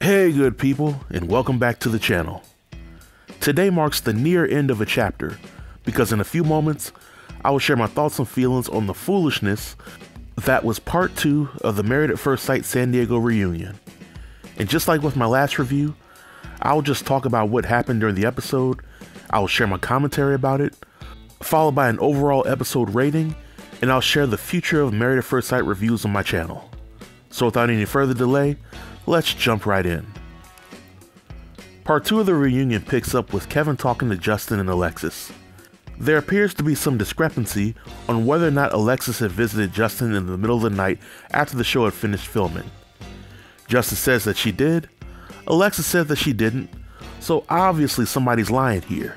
Hey good people, and welcome back to the channel. Today marks the near end of a chapter, because in a few moments, I will share my thoughts and feelings on the foolishness that was part 2 of the Married at First Sight San Diego reunion. And just like with my last review, I'll just talk about what happened during the episode, I will share my commentary about it, followed by an overall episode rating, and I'll share the future of Married at First Sight reviews on my channel. So without any further delay, let's jump right in. Part 2 of the reunion picks up with Kevin talking to Justin and Alexis. There appears to be some discrepancy on whether or not Alexis had visited Justin in the middle of the night after the show had finished filming. Justin says that she did, Alexis said that she didn't, so obviously somebody's lying here.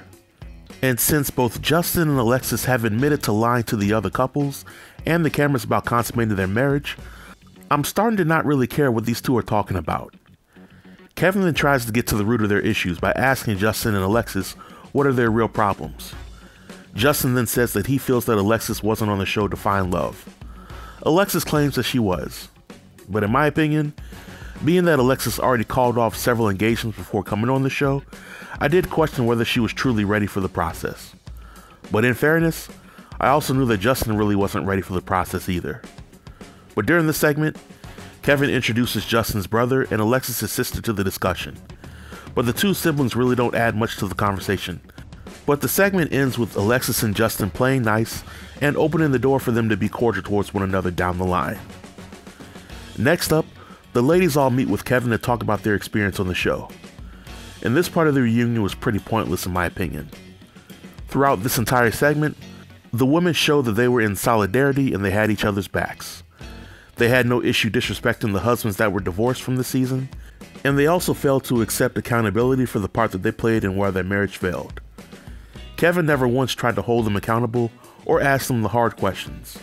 And since both Justin and Alexis have admitted to lying to the other couples and the cameras about consummating their marriage, I'm starting to not really care what these two are talking about. Kevin then tries to get to the root of their issues by asking Justin and Alexis what are their real problems. Justin then says that he feels that Alexis wasn't on the show to find love. Alexis claims that she was. But in my opinion, being that Alexis already called off several engagements before coming on the show, I did question whether she was truly ready for the process. But in fairness, I also knew that Justin really wasn't ready for the process either. But during this segment, Kevin introduces Justin's brother and Alexis' sister to the discussion. But the two siblings really don't add much to the conversation. But the segment ends with Alexis and Justin playing nice and opening the door for them to be cordial towards one another down the line. Next up, the ladies all meet with Kevin to talk about their experience on the show. And this part of the reunion was pretty pointless in my opinion. Throughout this entire segment, the women showed that they were in solidarity and they had each other's backs. They had no issue disrespecting the husbands that were divorced from the season, and they also failed to accept accountability for the part that they played in why their marriage failed. Kevin never once tried to hold them accountable or ask them the hard questions.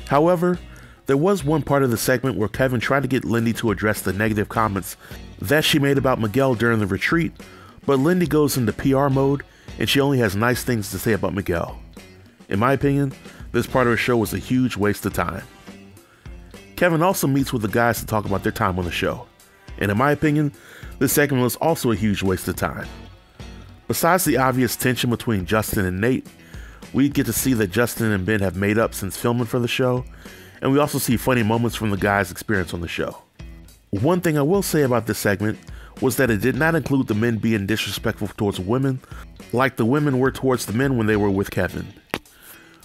However, there was one part of the segment where Kevin tried to get Lindy to address the negative comments that she made about Miguel during the retreat, but Lindy goes into PR mode and she only has nice things to say about Miguel. In my opinion, this part of the show was a huge waste of time. Kevin also meets with the guys to talk about their time on the show, and in my opinion, this segment was also a huge waste of time. Besides the obvious tension between Justin and Nate, we get to see that Justin and Ben have made up since filming for the show, and we also see funny moments from the guys' experience on the show. One thing I will say about this segment was that it did not include the men being disrespectful towards women like the women were towards the men when they were with Kevin.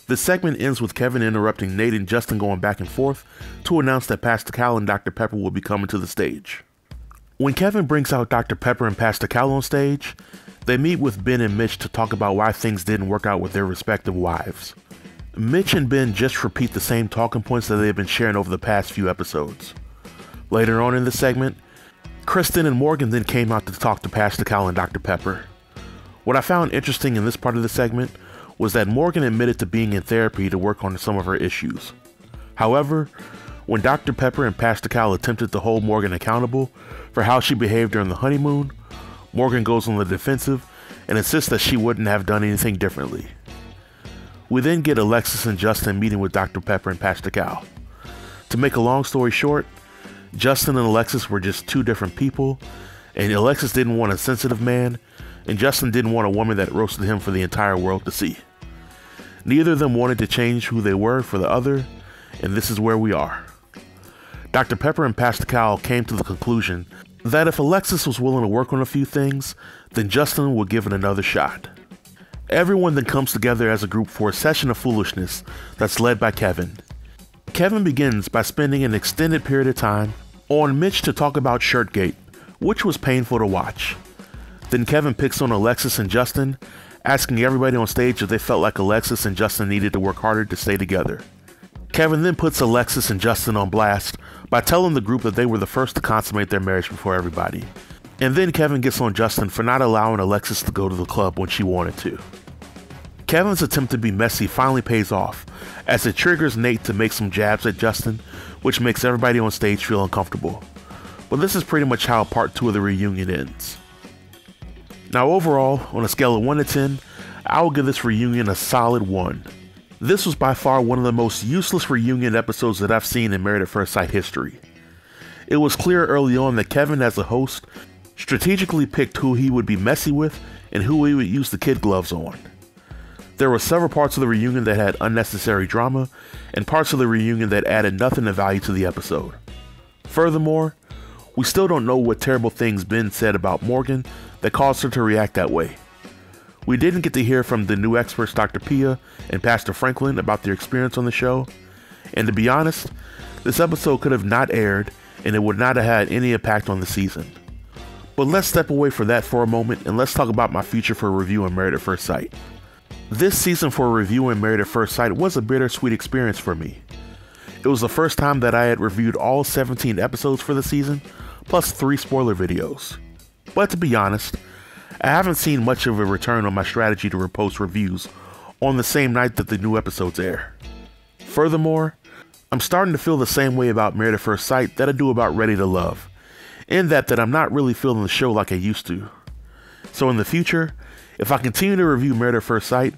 The segment ends with Kevin interrupting Nate and Justin going back and forth to announce that Pastor Cal and Dr. Pepper will be coming to the stage. When Kevin brings out Dr. Pepper and Pastor Cal on stage, they meet with Ben and Mitch to talk about why things didn't work out with their respective wives. Mitch and Ben just repeat the same talking points that they've been sharing over the past few episodes. Later on in the segment, Kristen and Morgan then came out to talk to Pastor Cal and Dr. Pepper. What I found interesting in this part of the segment was that Morgan admitted to being in therapy to work on some of her issues. However, when Dr. Pepper and Pastor Cal attempted to hold Morgan accountable for how she behaved during the honeymoon, Morgan goes on the defensive and insists that she wouldn't have done anything differently. We then get Alexis and Justin meeting with Dr. Pepper and Pastor Cal. To make a long story short, Justin and Alexis were just two different people, and Alexis didn't want a sensitive man, and Justin didn't want a woman that roasted him for the entire world to see. Neither of them wanted to change who they were for the other, and this is where we are. Dr. Pepper and Pastor Cal came to the conclusion that if Alexis was willing to work on a few things, then Justin would give it another shot. Everyone then comes together as a group for a session of foolishness that's led by Kevin. Kevin begins by spending an extended period of time on Mitch to talk about Shirtgate, which was painful to watch. Then Kevin picks on Alexis and Justin, asking everybody on stage if they felt like Alexis and Justin needed to work harder to stay together. Kevin then puts Alexis and Justin on blast by telling the group that they were the first to consummate their marriage before everybody. And then Kevin gets on Justin for not allowing Alexis to go to the club when she wanted to. Kevin's attempt to be messy finally pays off, as it triggers Nate to make some jabs at Justin, which makes everybody on stage feel uncomfortable. But this is pretty much how part 2 of the reunion ends. Now overall, on a scale of 1 to 10, I will give this reunion a solid 1. This was by far one of the most useless reunion episodes that I've seen in Married at First Sight history. It was clear early on that Kevin, as a host, strategically picked who he would be messy with and who he would use the kid gloves on. There were several parts of the reunion that had unnecessary drama, and parts of the reunion that added nothing of value to the episode. Furthermore, we still don't know what terrible things Ben said about Morgan that caused her to react that way. We didn't get to hear from the new experts Dr. Pia and Pastor Franklin about their experience on the show, and to be honest, this episode could have not aired and it would not have had any impact on the season. But let's step away from that for a moment and let's talk about my future for reviewing Married at First Sight. This season for reviewing Married at First Sight was a bittersweet experience for me. It was the first time that I had reviewed all 17 episodes for the season, plus 3 spoiler videos. But to be honest, I haven't seen much of a return on my strategy to repost reviews on the same night that the new episodes air. Furthermore, I'm starting to feel the same way about Married at First Sight that I do about Ready to Love, in that I'm not really feeling the show like I used to. So in the future, if I continue to review Married at First Sight,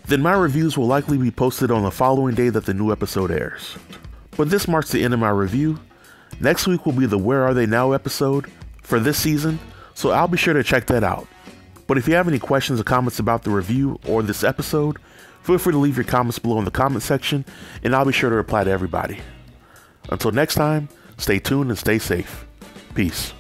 then my reviews will likely be posted on the following day that the new episode airs. But this marks the end of my review. Next week will be the Where Are They Now episode for this season, so I'll be sure to check that out. But if you have any questions or comments about the review or this episode, feel free to leave your comments below in the comment section, and I'll be sure to reply to everybody. Until next time, stay tuned and stay safe. Peace.